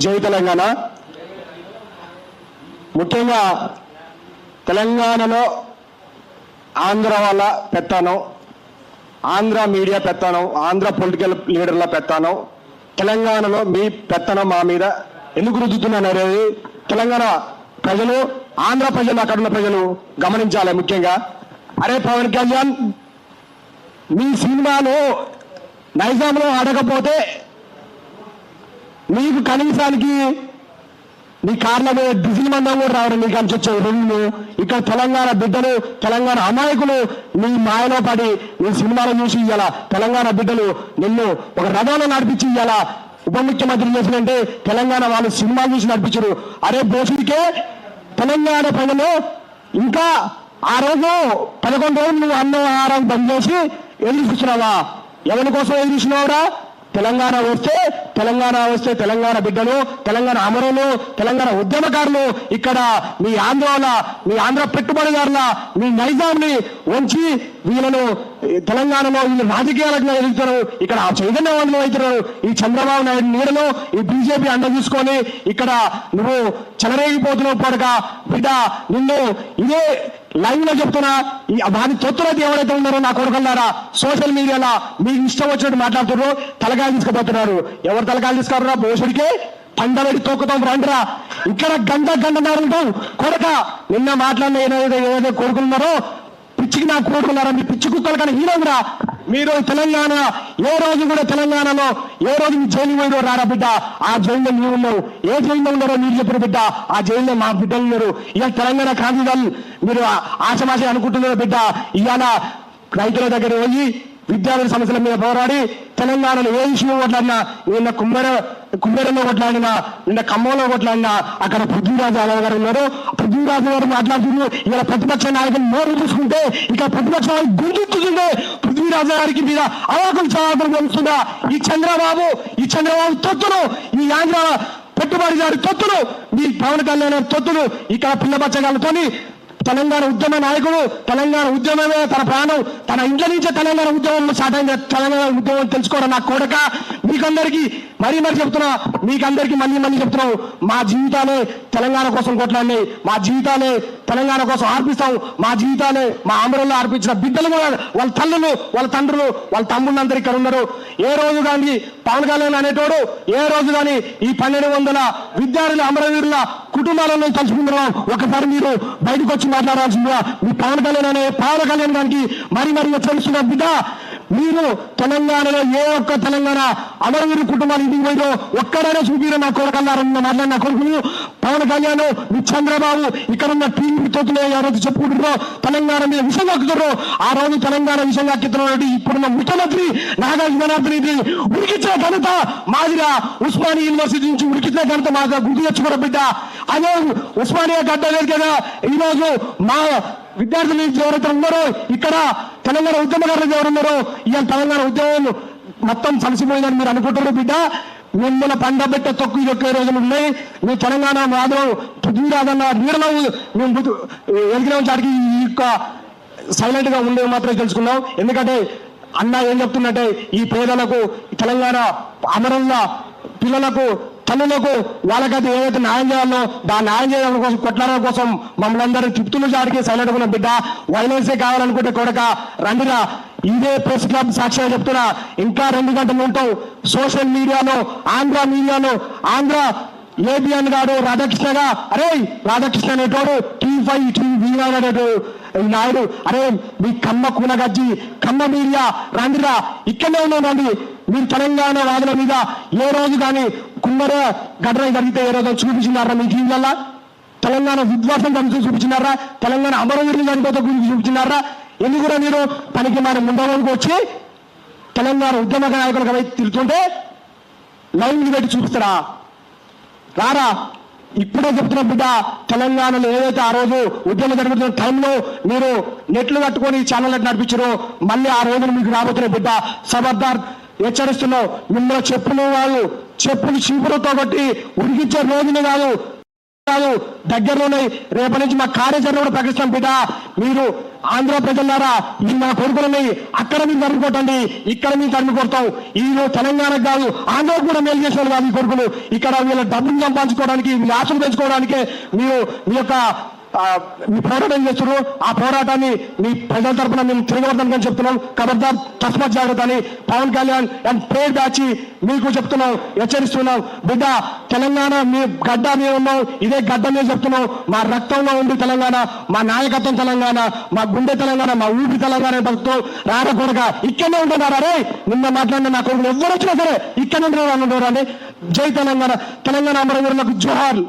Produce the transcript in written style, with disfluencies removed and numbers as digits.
జై తెలంగాణ. ముఖ్యంగా తెలంగాణలో ఆంధ్ర వాళ్ళ పెత్తనం, ఆంధ్ర మీడియా పెత్తనం, ఆంధ్ర పొలిటికల్ లీడర్ల పెత్తనం, తెలంగాణలో మీ పెత్తనం మా మీద ఎందుకు రుద్దుతున్నాను అనేది తెలంగాణ ప్రజలు, ఆంధ్ర ప్రజలు, అక్కడున్న ప్రజలు గమనించాలి. ముఖ్యంగా అరే పవన్ కళ్యాణ్, మీ సినిమాలో నైజాంలో ఆడకపోతే మీకు కనీసానికి మీ కార్ల మీద డీజిల్ మందం కూడా రావడం మీకు అనిపించే రెండు. ఇక్కడ తెలంగాణ బిడ్డలు, తెలంగాణ అమాయకులు నీ మాయలో పడి నీ సినిమాలో చూసి ఇవ్వాల తెలంగాణ బిడ్డలు నిన్ను ఒక రథంలో నడిపించి ఇవ్వాల ఉప ముఖ్యమంత్రి చేసినంటే తెలంగాణ వాళ్ళు సినిమాలు చూసి నడిపించరు. అరే బోసుడికే తెలంగాణ ప్రజలు ఇంకా ఆ రోజు 11 రోజులు నువ్వు అన్న ఆహారం బంద్ చేసి ఎదురు చూస్తున్నావా? ఎవరి కోసం ఎదురు చూసినావురా? తెలంగాణ వస్తే తెలంగాణ బిడ్డలు, తెలంగాణ అమరులు, తెలంగాణ ఉద్యమకారులు ఇక్కడ మీ ఆంధ్ర పెట్టుబడిదారుల మీ నైజాంని వంచి వీళ్ళను తెలంగాణలో వీళ్ళు రాజకీయాలకు ఎదుగుతారు. ఇక్కడ ఆ చైతన్యవంతులు అవుతున్నారు. ఈ చంద్రబాబు నాయుడు నీడలో ఈ బీజేపీ అండ చూసుకొని ఇక్కడ నువ్వు చెలరేగిపోతున్నావు. పడక బిడ్డ నిన్ను ఇదే లైవ్ లో చెప్తున్నా, వారి తొత్తులైతే ఎవరైతే ఉన్నారో నా కొడుకున్నారా సోషల్ మీడియాలో మీకు ఇష్టం వచ్చినట్టు మాట్లాడుతున్నారు, తలకాయలు తీసుకుపోతున్నారు. ఎవరు తలకాయలు తీసుకున్నారా? బోసుడికే పండబెట్టి తొక్కుతాం రండిరా. ఇక్కడ గంటన్నర కొడక నిన్న మాట్లాడిన ఏదైతే కొడుకున్నారో పిచ్చికి నా కొడుకున్నారా? మీ పిచ్చి కుక్కల కన్నా హీరోరా మీరు. తెలంగాణ ఏ రోజు కూడా తెలంగాణలో ఏ రోజు మీ జైలు పోయినో రారా బిడ్డ. ఆ జైల్లో నీవు ఉన్నావు. ఏ జైల్లో ఉన్నారో మీరు చెప్పిన బిడ్డ. ఆ జైల్లో మా బిడ్డలు ఉన్నారు. ఇవాళ తెలంగాణ కాంగ్రెస్ మీరు ఆశమాశ అనుకుంటున్నారు బిడ్డ. ఇవాళ రైతుల దగ్గర పోయి విద్యార్థుల సమస్యల మీద పోరాడి తెలంగాణలో ఏ ఇష్యూ కొట్లాడినా, నిన్న కుమ్మేరంలో కొట్లాడినా, నిన్న ఖమ్మంలో కొట్లాడినా అక్కడ పృథ్వీరాజు యాదవ్ గారు ఉన్నారు. పృథ్వీరాజు గారు మాట్లాడుతున్నారు. ఇలా ప్రతిపక్ష నాయకులు నోరు చూసుకుంటే ఇక్కడ ప్రతిపక్ష నాయకులు గుర్తుంటుండే పృథ్వీరాజు గారికి మీద అవాకులు చవాకులు తెలుస్తుందా? ఈ చంద్రబాబు తొత్తులు, ఈ ఆంధ్ర పెట్టుబడిదారు తొత్తులు, మీ పవన్ కళ్యాణ్ తొత్తులు ఇక్కడ పిల్లబచ్చగాలతోని తెలంగాణ ఉద్యమ నాయకుడు, తెలంగాణ ఉద్యమమే తన ప్రాణం, తన ఇంట్లో నుంచే తెలంగాణ ఉద్యమంలో స్టార్ట్ అయిన తెలంగాణ ఉద్యమం తెలుసుకోవడం నా కొడక. మీకందరికీ మరీ చెప్తున్నా, మీకందరికీ మళ్ళీ చెప్తున్నాం, మా జీవితాలే తెలంగాణ కోసం కొట్లాడినాయి, మా జీవితాలే తెలంగాణ కోసం అర్పిస్తాం, మా జీవితాలే మా అమరుల్లో అర్పించిన బిడ్డలు కూడా వాళ్ళ తల్లులు, వాళ్ళ తండ్రులు, వాళ్ళ తమ్ముళ్ళు అందరూ ఇక్కడ ఉన్నారు. ఏ రోజు కానీ పవన్ కళ్యాణ్ అనేటోడు ఏ రోజు కానీ ఈ 1200 విద్యార్థుల అమరవీరుల కుటుంబాలను తలుచుకుంటున్నాం. ఒకసారి మీరు బయటకు వచ్చి మాట్లాడాల్సిందిగా మీ పవన్ కళ్యాణ్ గారికి మరీ హెచ్చరిస్తున్న బిడ్డ. మీరు తెలంగాణలో ఏ ఒక్క తెలంగాణ అమరవీరు కుటుంబాలు ఇంటికి పోయినో ఒక్కడైనా చూపిరు నా కొడుకన్నారని మాట్లాడిన కొడుకులు పవన్ కళ్యాణ్, మీ చంద్రబాబు ఇక్కడ ఉన్న టీవీ తోతులే ఎవరైతే చెప్పుకుంటున్నారో తెలంగాణ మీద విషయం కక్కుతారో ఆ రోజు తెలంగాణ విషయం కక్కుతున్నటువంటి ఇప్పుడున్న ముఖ్యమంత్రి నాగార్జున ఉరికించిన ఘనత మాదిరా. ఉస్మానియా యూనివర్సిటీ నుంచి ఉరికించిన ఘనత మాదిరా గుర్తు తెచ్చుకోవడం బిడ్డ. అదే ఉస్మానియా గడ్డ లేదు కదా ఈరోజు మా విద్యార్థులు ఎవరైతే ఉన్నారో ఇక్కడ తెలంగాణ ఉద్యమకారులు ఎవరున్నారో ఇవాళ తెలంగాణ ఉద్యమం మొత్తం కలిసిపోయిందని మీరు అనుకుంటారు బిడ్డ. మిమ్మల్ని పండబెట్ట తొక్కు ఒకే రోజులు ఉన్నాయి. మీ తెలంగాణ మాత్రం పృథ్వీరాజన్న నీడలో మేము ఎదిగిన చాటికి ఈ యొక్క సైలెంట్ గా ఉండేవి మాత్రం తెలుసుకున్నాం. ఎందుకంటే అన్న ఏం చెప్తున్నట్టే ఈ పేదలకు తెలంగాణ అమరుల పిల్లలకు తల్లులకు వాళ్ళకైతే ఏదైతే న్యాయం చేయాలో దాన్ని న్యాయం చేయడం కోసం కొట్లాడడం కోసం మమ్మల్ని అందరూ తిప్పుతున్న జాడికి సైలెంట్ ఉన్న బిడ్డ. వైలెన్సే కావాలనుకుంటే కొడక రండిరా. ఇదే ప్రెస్ క్లబ్ సాక్షిగా చెప్తున్నా, ఇంకా 2 గంటలు ఉంటావు సోషల్ మీడియాలో, ఆంధ్ర మీడియాలో. ఆంధ్ర ఏబిఎన్ గారు రాధాకృష్ణగా, అరే రాధాకృష్ణ అనేటోడు T5 TV అనేటోడు నాయుడు, అరే మీ కమ్మ కూనగజ్జి కమ్మ మీడియా రండిరా. ఇక్కడనే ఉన్నాం రండి. మీరు తెలంగాణ వాదుల మీద ఏ రోజు కానీ కుమ్మర ఘటన జరిగితే ఏ రోజు చూపించినారా? మీ టీవీలలో తెలంగాణ విధ్వంసం జరిగితే చూపించినారా? తెలంగాణ అమరవీరులు చనిపోతే గురించి చూపించినారా? ఎందుకురా మీరు పనికి మన ముందరకు వచ్చి తెలంగాణ ఉద్యమ నాయకులకు వైపు తిరుగుతుంటే లైన్ పెట్టి చూపిస్తారా? రారా. ఇప్పుడే చెప్తున్న బిడ్డ, తెలంగాణలో ఏదైతే ఆ రోజు ఉద్యమం జరుగుతున్న టైంలో మీరు నెట్లు కట్టుకొని ఛానల్ నడిపించారో మళ్ళీ ఆ రోజులు మీకు రాబోతున్న బిడ్డ. సబర్దార్ హెచ్చరిస్తున్నావు. మిమ్మల్ని చెప్పులు చీపురుతో కొట్టి ఉడికించే రోజులు కాదు. కాదు దగ్గరలోనే రేపటి నుంచి మా కార్యాచరణ కూడా ప్రకటిస్తాం బిడ్డ. మీరు ఆంధ్ర ప్రజలారా ఈ మా కొడుకులని అక్కడ మీరు తరిమి కొట్టండి, ఇక్కడ మీరు తరిమి కొడతాం. ఈ తెలంగాణకు కాదు ఆంధ్రకు కూడా మేలు చేసిన కాదు ఈ కొడుకులు. ఇక్కడ వీళ్ళ డబ్బులు సంపాదించుకోవడానికి, మీ ఆశలు పెంచుకోవడానికే మీరు మీ యొక్క మీ పోరాటం చేస్తున్నారు. ఆ పోరాటాన్ని మీ ప్రజల తరఫున మేము తిరగబడతామని చెప్తున్నాం. ఖబర్దార్ తస్మాత్ జాగ్రత్త అని పవన్ కళ్యాణ్ అండ్ పేరు దాచి మీకు చెప్తున్నాం, హెచ్చరిస్తున్నాం. బిడ్డ తెలంగాణ మీ గడ్డ మీద ఉన్నాం, ఇదే గడ్డ మీద చెప్తున్నాం. మా రక్తంలో ఉంది తెలంగాణ, మా నాయకత్వం తెలంగాణ, మా గుండె తెలంగాణ, మా ఊపి తెలంగాణ బతుకుతాం. రారకూడగా ఇక్కడనే ఉంటున్నారా రే? నిన్న మాట్లాడిన నా కొడుకులు ఎవరు వచ్చినా సరే ఇక్కడనే ఉంటున్నారు. జై తెలంగాణ, తెలంగాణ అమరవీరులకు జోహార్.